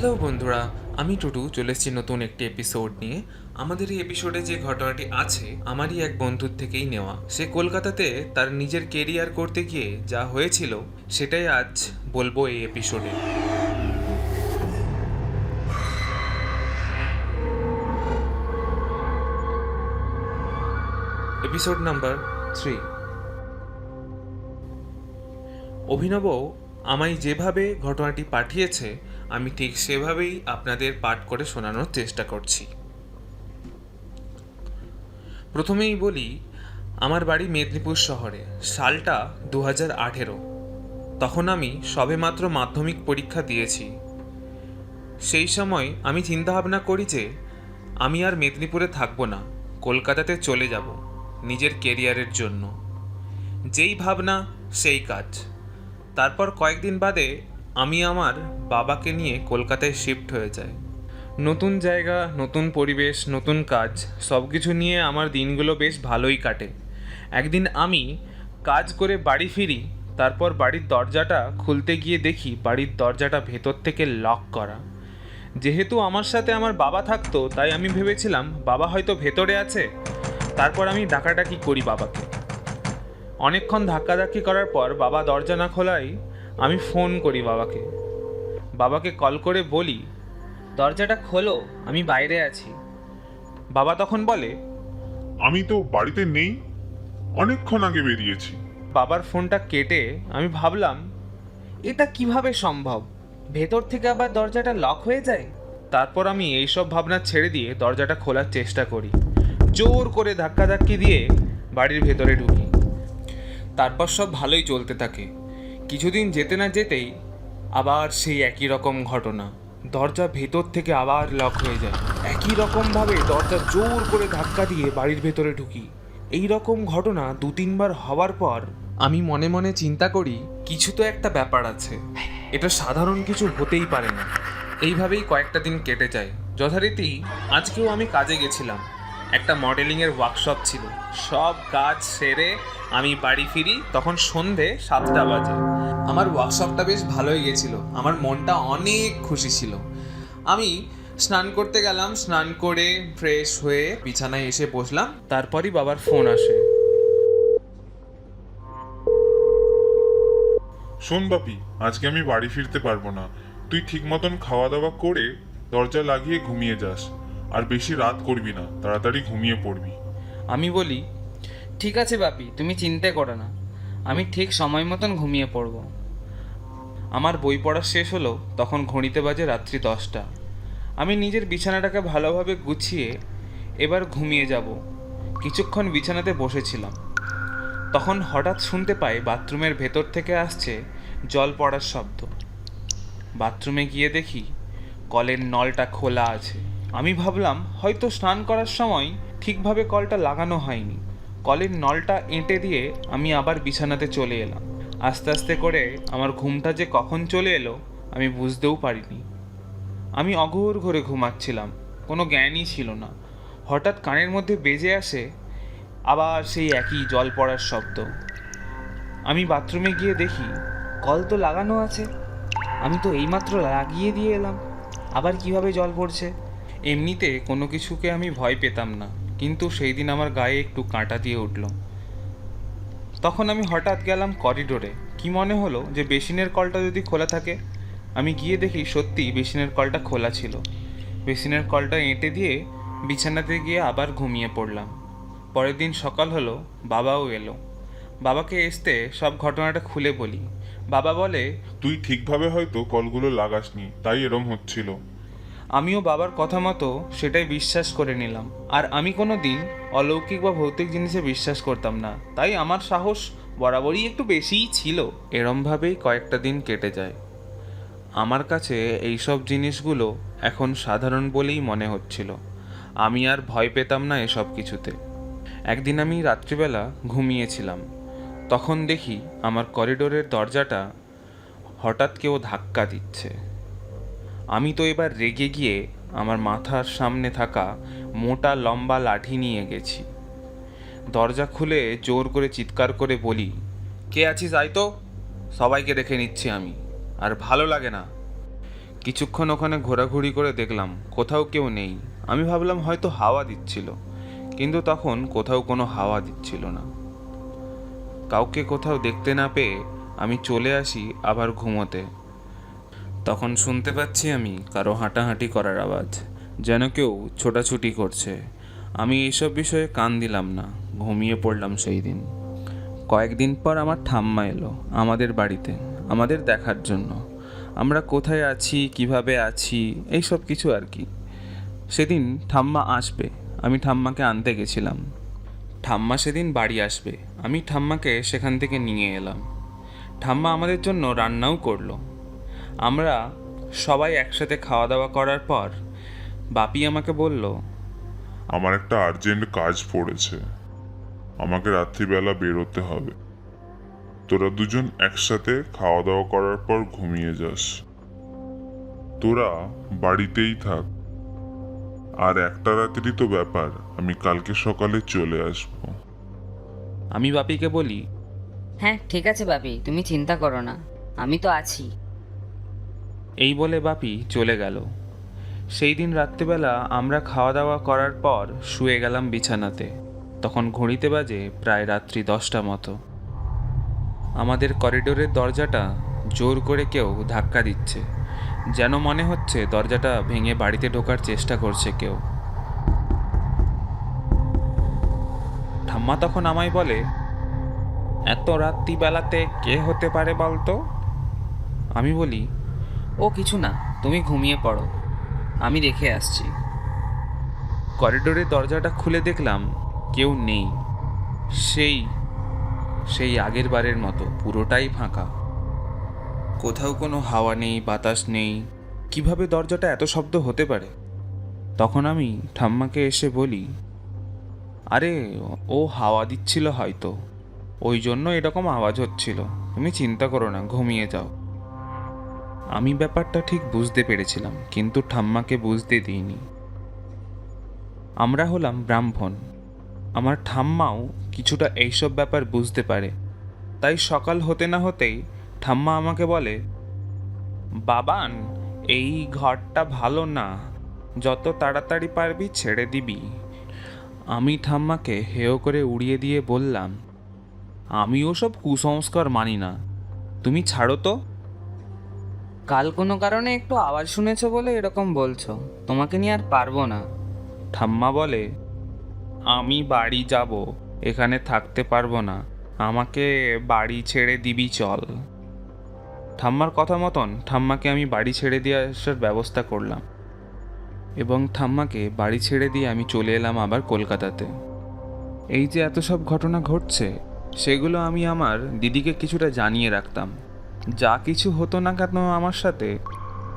Hello বন্ধুরা, আমি টুটু চলে এসেছি নতুন একটি এপিসোড নিয়ে। আমাদের এই এপিসোডে যে ঘটনাটি আছে আমারই এক বন্ধুর থেকেই নেওয়া। সে কলকাতাতে তার নিজের কেরিয়ার করতে গিয়ে যা হয়েছিল সেটাই আজ বলবো এই এপিসোডে। Episode number 3। অভিনব আমায় যেভাবে ঘটনাটি পাঠিয়েছে আমি ঠিক সেভাবেই আপনাদের পাঠ করে শোনানোর চেষ্টা করছি। প্রথমেই বলি, আমার বাড়ি মেদিনীপুর শহরে। সালটা 2018। তখন আমি সবেমাত্র মাধ্যমিক পরীক্ষা দিয়েছি। সেই সময় আমি চিন্তাভাবনা করি যে আমি আর মেদিনীপুরে থাকবো না, কলকাতাতে চলে যাব নিজের কেরিয়ারের জন্য। যেই ভাবনা সেই কাজ। তারপর কয়েকদিন বাদে আমি আমার বাবাকে নিয়ে কলকাতায় শিফট হয়ে যাই। নতুন জায়গা, নতুন পরিবেশ, নতুন কাজ, সব কিছু নিয়ে আমার দিনগুলো বেশ ভালোই কাটে। একদিন আমি কাজ করে বাড়ি ফিরি, তারপর বাড়ির দরজাটা খুলতে গিয়ে দেখি বাড়ির দরজাটা ভেতর থেকে লক করা। যেহেতু আমার সাথে আমার বাবা থাকতো তাই আমি ভেবেছিলাম বাবা হয়তো ভেতরে আছে। তারপর আমি ডাকাডাকি করি বাবাকে। অনেকক্ষণ ধাক্কাধাক্কি করার পর বাবা দরজা না খোলাই আমি ফোন করি বাবাকে। বাবাকে কল করে বলি, দরজাটা খোলো, আমি বাইরে আছি। বাবা তখন বলে, আমি তো বাড়িতে নেই, অনেকক্ষণ আগে বেরিয়েছি। বাবার ফোনটা কেটে আমি ভাবলাম এটা কিভাবে সম্ভব, ভেতর থেকে আবার দরজাটা লক হয়ে যায়। তারপর আমি এইসব ভাবনা ছেড়ে দিয়ে দরজাটা খোলার চেষ্টা করি। জোর করে ধাক্কাধাক্কি দিয়ে বাড়ির ভেতরে ঢুকি। তারপর সব ভালোই চলতে থাকে। কিছুদিন যেতে না যেতেই আবার সেই একই রকম ঘটনা। দরজা ভেতর থেকে আবার লক হয়ে যায়। একই রকমভাবে দরজা জোর করে ধাক্কা দিয়ে বাড়ির ভেতরে ঢুকি। এই রকম ঘটনা 2-3 বার হওয়ার পর আমি মনে মনে চিন্তা করি কিছু তো একটা ব্যাপার আছে, এটা সাধারণ কিছু হতেই পারে না। এইভাবেই কয়েকটা দিন কেটে যায়। যথারীতি আজকেও আমি কাজে গেছিলাম। একটা মডেলিংয়ের ওয়ার্কশপ ছিল। সব কাজ সেরে আমি বাড়ি ফিরি তখন সন্ধে 7টা বাজে। আমার ওয়ার্কশপটা বেশ ভালোই গেছিল, আমার মনটা অনেক খুশি ছিল। আমি স্নান করতে গেলাম, স্নান করে ফ্রেশ হয়ে বিছানায় এসে বসলাম। তারপরই বাবার ফোন আসে। শোন বাপি, আজকে আমি বাড়ি ফিরতে পারবো না। তুই ঠিক মতন খাওয়া দাওয়া করে দরজা লাগিয়ে ঘুমিয়ে যাস, আর বেশি রাত করবি না, তাড়াতাড়ি ঘুমিয়ে পড়বি। আমি বলি, ঠিক আছে বাপি, তুমি চিন্তা করো না, আমি ঠিক সময় মতন ঘুমিয়ে পড়ব। আমার বই পড়া শেষ হলো তখন ঘড়িতে বাজে রাত্রি 10টা। আমি নিজের বিছানাটাকে ভালোভাবে গুছিয়ে এবার ঘুমিয়ে যাব। কিছুক্ষণ বিছানাতে বসেছিলাম, তখন হঠাৎ শুনতে পাই বাথরুমের ভেতর থেকে আসছে জল পড়ার শব্দ। বাথরুমে গিয়ে দেখি কলের নলটা খোলা আছে। আমি ভাবলাম হয়তো স্নান করার সময় ঠিকভাবে কলটা লাগানো হয়নি। কলের নলটা এঁটে দিয়ে আমি আবার বিছানাতে চলে এলাম। আস্তে আস্তে করে আমার ঘুমটা যে কখন চলে এলো আমি বুঝতেও পারিনি। আমি অঘোর ঘরে ঘুমাচ্ছিলাম, কোনো জ্ঞানই ছিল না। হঠাৎ কানের মধ্যে বেজে আসে আবার সেই একই জল পড়ার শব্দ। আমি বাথরুমে গিয়ে দেখি কল তো লাগানো আছে, আমি তো এইমাত্র লাগিয়ে দিয়ে এলাম, আবার কিভাবে জল পড়ছে? এমনিতে কোনো কিছুকে আমি ভয় পেতাম না, কিন্তু সেই দিন আমার গায়ে একটু কাঁটা দিয়ে উঠল। তখন আমি হঠাৎ গেলাম করিডোরে। কি মনে হলো যে বেসিনের কলটা যদি খোলা থাকে। আমি গিয়ে দেখি সত্যি বেসিনের কলটা খোলা ছিল। বেসিনের কলটা এঁটে দিয়ে বিছানাতে গিয়ে আবার ঘুমিয়ে পড়লাম। পরের দিন সকাল হলো, বাবাও এলো। বাবাকে আসতে সব ঘটনাটা খুলে বলি। বাবা বলে, তুই ঠিকভাবে হয়তো কলগুলো লাগাসনি, তাই এরম হচ্ছিল। আমিও বাবার কথা মতো সেটাই বিশ্বাস করে নিলাম। আর আমি কোনো দিন অলৌকিক বা ভৌতিক জিনিসে বিশ্বাস করতাম না, তাই আমার সাহস বরাবরই একটু বেশিই ছিল। এরমভাবেই কয়েকটা দিন কেটে যায়। আমার কাছে এইসব জিনিসগুলো এখন সাধারণ বলেই মনে হচ্ছিল। আমি আর ভয় পেতাম না এসব কিছুতে। একদিন আমি রাত্রিবেলা ঘুমিয়েছিলাম, তখন দেখি আমার করিডোরের দরজাটা হঠাৎ কেউ ধাক্কা দিচ্ছে। আমি তো এবার রেগে গিয়ে আমার মাথার সামনে থাকা মোটা লম্বা লাঠি নিয়ে গেছি। দরজা খুলে জোর করে চিৎকার করে বলি, কে আছিস আয় তো, সবাইকে দেখে নিচ্ছি আমি, আর ভালো লাগে না। কিছুক্ষণ ওখানে ঘোরাঘুরি করে দেখলাম কোথাও কেউ নেই। আমি ভাবলাম হয়তো হাওয়া দিচ্ছিল, কিন্তু তখন কোথাও কোনো হাওয়া দিচ্ছিল না। কাউকে কোথাও দেখতে না পেয়ে আমি চলে আসি আবার ঘুমোতে। তখন শুনতে পাচ্ছি আমি কারো হাঁটাহাঁটি করার আওয়াজ, যেন কেউ ছোটাছুটি করছে। আমি এইসব বিষয়ে কান দিলাম না, ঘুমিয়ে পড়লাম সেই দিন। কয়েকদিন পর আমার ঠাম্মা এলো আমাদের বাড়িতে আমাদের দেখার জন্য। আমরা কোথায় আছি, কিভাবে আছি, এই সব কিছু আর কি। সেদিন ঠাম্মা আসবে, আমি ঠাম্মাকে আনতে গেছিলাম। ঠাম্মা সেদিন বাড়ি আসবে, আমি ঠাম্মাকে সেখান থেকে নিয়ে এলাম। ঠাম্মা আমাদের জন্য রান্নাও করলো। আমরা সবাই একসাথে খাওয়া দাওয়া করার পর বাপি আমাকে বলল, আমার একটা আর্জেন্ট কাজ পড়েছে, আমাকে রাত্রিবেলা বেরোতে হবে। তোরা দুজন একসাথে খাওয়া দাওয়া করার পর ঘুমিয়ে যাস। তোরা বাড়িতেই থাক, আর একটা রাত্রি তো ব্যাপার, আমি কালকে সকালে চলে আসবো। আমি বাপিকে বলি, হ্যাঁ ঠিক আছে বাপি, তুমি চিন্তা করো না, আমি তো আছি। এই বলে বাপি চলে গেল। সেই দিন রাত্রিবেলা আমরা খাওয়া দাওয়া করার পর শুয়ে গেলাম বিছানাতে। তখন ঘড়িতে বাজে প্রায় রাত্রি 10টা মতো। আমাদের করিডোরের দরজাটা জোর করে কেউ ধাক্কা দিচ্ছে, যেন মনে হচ্ছে দরজাটা ভেঙে বাড়িতে ঢোকার চেষ্টা করছে কেউ। ঠাম্মা তখন আমায় বলে, এত রাত্রিবেলাতে কে হতে পারে বলতো? আমি বলি, ও কিছু না, তুমি ঘুমিয়ে পড়ো, আমি দেখে আসছি। করিডোরের দরজাটা খুলে দেখলাম কেউ নেই। সেই সেই আগের বারের মতো পুরোটাই ফাঁকা। কোথাও কোনো হাওয়া নেই, বাতাস নেই। কিভাবে দরজাটা এত শব্দ হতে পারে? তখন আমি ঠাম্মাকে এসে বলি, আরে ও হাওয়া দিচ্ছিল হয়তো, ওই জন্য এরকম আওয়াজ হচ্ছিল। তুমি চিন্তা করো না, ঘুমিয়ে যাও। আমি ব্যাপারটা ঠিক বুঝতে পেরেছিলাম, কিন্তু ঠাম্মাকে বুঝতে দিইনি। আমরা হলাম ব্রাহ্মণ। আমার ঠাম্মাও কিছুটা এইসব ব্যাপার বুঝতে পারে। তাই সকাল হতে না হতেই ঠাম্মা আমাকে বলে, বাবান, এই ঘরটা ভালো না, যত তাড়াতাড়ি পারবি ছেড়ে দিবি। আমি ঠাম্মাকে হেয় করে উড়িয়ে দিয়ে বললাম, আমি ওসব কুসংস্কার মানি না, তুমি ছাড়ো তো। কাল কোনো কারণে একটু আওয়াজ শুনেছো বলে এরকম বলছো, তোমাকে নিয়ে আর পারবো না। ঠাম্মা বলে, আমি বাড়ি যাব, এখানে থাকতে পারবো না, আমাকে বাড়ি ছেড়ে দিবি চল। ঠাম্মার কথা মতন ঠাম্মাকে আমি বাড়ি ছেড়ে দিয়ে আসার ব্যবস্থা করলাম, এবং ঠাম্মাকে বাড়ি ছেড়ে দিয়ে আমি চলে এলাম আবার কলকাতাতে। এই যে এত সব ঘটনা ঘটছে, সেগুলো আমি আমার দিদিকে কিছুটা জানিয়ে রাখতাম। যা কিছু হতো না কেন আমার সাথে,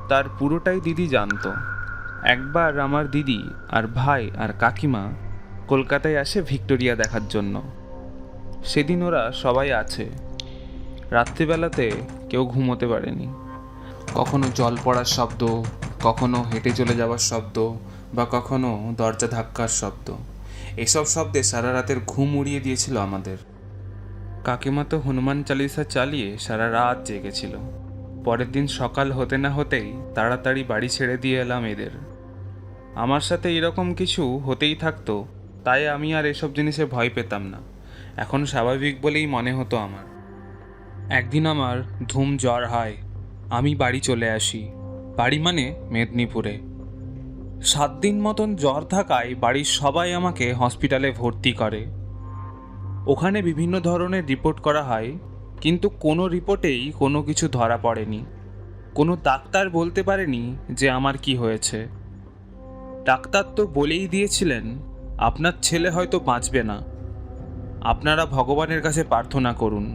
তার পুরোটাই দিদি জানতো। একবার আমার দিদি আর ভাই আর কাকিমা কলকাতায় আসে ভিক্টোরিয়া দেখার জন্য। সেদিন ওরা সবাই আছে। রাত্রিবেলাতে কেউ ঘুমোতে পারেনি। কখনো জল পড়ার শব্দ, কখনো হেঁটে চলে যাওয়ার শব্দ, বা কখনো দরজা ধাক্কার শব্দ। এসব শব্দে সারা রাতের ঘুম উড়িয়ে দিয়েছিল আমাদের। কাকিমা তো হনুমান চালিসা চালিয়ে সারা রাত জেগেছিল। পরের দিন সকাল হতে না হতেই তাড়াতাড়ি বাড়ি ছেড়ে দিয়ে এলাম এদের। আমার সাথে এরকম কিছু হতেই থাকতো, তাই আমি আর এসব জিনিসে ভয় পেতাম না। এখন স্বাভাবিক বলেই মনে হতো আমার। একদিন আমার ধুম জ্বর হয়, আমি বাড়ি চলে আসি। বাড়ি মানে মেদিনীপুরে। 7 দিন মতন জ্বর থাকায় বাড়ির সবাই আমাকে হসপিটালে ভর্তি করে। ওখানে বিভিন্ন ধরনের রিপোর্ট করা হয়, কিন্তু কোনো রিপোর্টেই কোনো কিছু ধরা পড়েনি। কোনো ডাক্তার বলতে পারেনি যে আমার কি হয়েছে। ডাক্তার তো বলেই দিয়েছিলেন, আপনার ছেলে হয়তো বাঁচবে না, আপনারা ভগবানের কাছে প্রার্থনা করুন।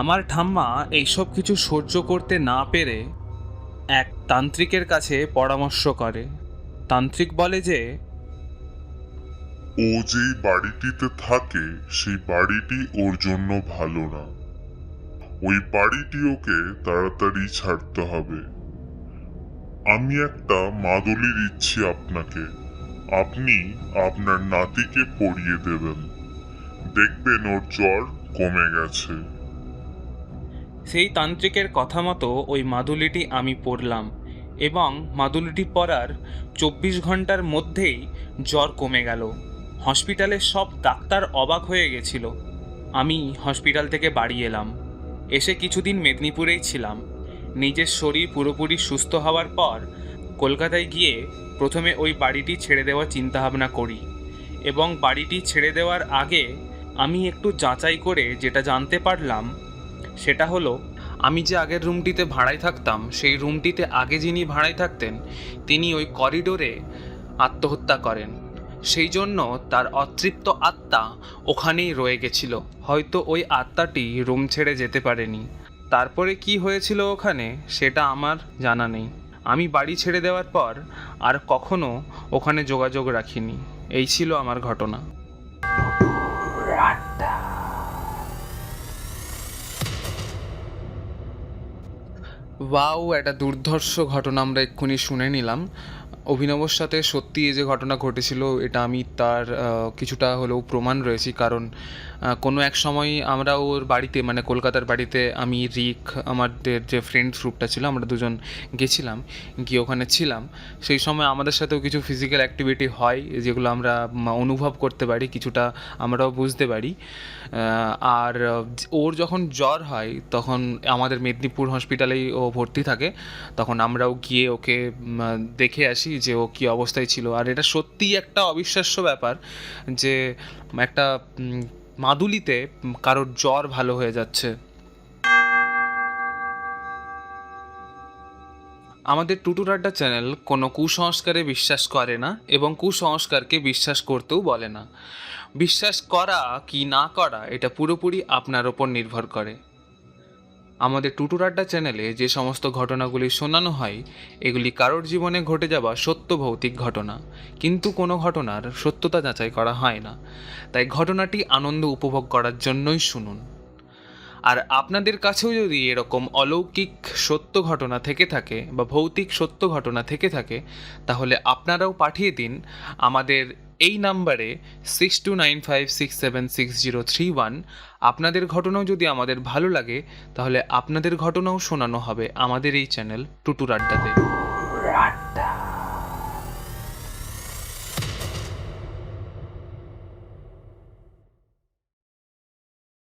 আমার ঠাম্মা এইসব কিছু সহ্য করতে না পেরে এক তান্ত্রিকের কাছে পরামর্শ করে। তান্ত্রিক বলে যে ও যেই বাড়িটিতে থাকে সেই বাড়িটি ওর জন্য ভালো না, ওই বাড়িটি ওকে তাড়াতাড়ি ছাড়তে হবে। আমি একটা মাদুলি দিচ্ছি আপনাকে, আপনি আপনার নাতিকে পরিয়ে দেবেন, দেখবেন ওর জ্বর কমে গেছে। সেই তান্ত্রিকের কথা মতো ওই মাদুলিটি আমি পরলাম এবং মাদুলিটি পরার 24 ঘন্টার মধ্যেই জ্বর কমে গেল। হসপিটালের সব ডাক্তার অবাক হয়ে গেছিল। আমি হসপিটাল থেকে বাড়ি এলাম। এসে কিছুদিন মেদিনীপুরেই ছিলাম। নিজের শরীর পুরোপুরি সুস্থ হওয়ার পর কলকাতায় গিয়ে প্রথমে ওই বাড়িটি ছেড়ে দেওয়ার চিন্তাভাবনা করি, এবং বাড়িটি ছেড়ে দেওয়ার আগে আমি একটু যাচাই করে যেটা জানতে পারলাম সেটা হলো, আমি যে আগের রুমটিতে ভাড়ায় থাকতাম সেই রুমটিতে আগে যিনি ভাড়ায় থাকতেন তিনি ওই করিডোরে আত্মহত্যা করেন। সেই জন্য তার অতৃপ্ত আত্মা ওখানেই রয়ে গেছিল। হয়তো ওই আত্মাটি রুম ছেড়ে যেতে পারেনি। তারপরে কি হয়েছিল ওখানে সেটা আমার জানা নেই। আমি বাড়ি ছেড়ে দেওয়ার পর আর কখনো ওখানে যোগাযোগ রাখিনি। এই ছিল আমার ঘটনা। ওয়াও, একটা দুর্ধর্ষ ঘটনা আমরা এক্ষুনি শুনে নিলাম। অভিনবর সাথে সত্যি এই যে ঘটনা ঘটেছিল এটা আমি তার কিছুটা হলেও প্রমাণ রয়েছি, কারণ কোনো এক সময় আমরা ওর বাড়িতে, মানে কলকাতার বাড়িতে, আমি, রিক, আমাদের যে ফ্রেন্ডস গ্রুপটা ছিল, আমরা দুজন গেছিলাম, গিয়ে ওখানে ছিলাম। সেই সময় আমাদের সাথেও কিছু ফিজিক্যাল অ্যাক্টিভিটি হয় যেগুলো আমরা অনুভব করতে পারি, কিছুটা আমরাও বুঝতে পারি। আর ওর যখন জ্বর হয় তখন আমাদের মেদিনীপুর হসপিটালেই ও ভর্তি থাকে। তখন আমরাও গিয়ে ওকে দেখে আসি যে ও কী অবস্থায় ছিল। আর এটা সত্যিই একটা অবিশ্বাস্য ব্যাপার যে একটা মাদুলিতে কারোর জ্বর ভালো হয়ে যাচ্ছে। আমাদের টুটুর আড্ডা চ্যানেল কোনো কুসংস্কারে বিশ্বাস করে না এবং কুসংস্কারকে বিশ্বাস করতেও বলে না। বিশ্বাস করা কি না করা এটা পুরোপুরি আপনার ওপর নির্ভর করে। আমাদের টুটুর আড্ডা চ্যানেলে যে সমস্ত ঘটনাগুলি শোনানো হয় এগুলি কারোর জীবনে ঘটে যাওয়া সত্য ভৌতিক ঘটনা, কিন্তু কোনো ঘটনার সত্যতা যাচাই করা হয় না। তাই ঘটনাটি আনন্দ উপভোগ করার জন্যই শুনুন। আর আপনাদের কাছেও যদি এরকম অলৌকিক সত্য ঘটনা থেকে থাকে বা ভৌতিক সত্য ঘটনা থেকে থাকে তাহলে আপনারাও পাঠিয়ে দিন আমাদের এই নাম্বারে 6295676031। আপনাদের ঘটনাও যদি আমাদের ভালো লাগে তাহলে আপনাদের ঘটনাও শোনানো হবে আমাদের এই চ্যানেল টুটুর আড্ডাতে।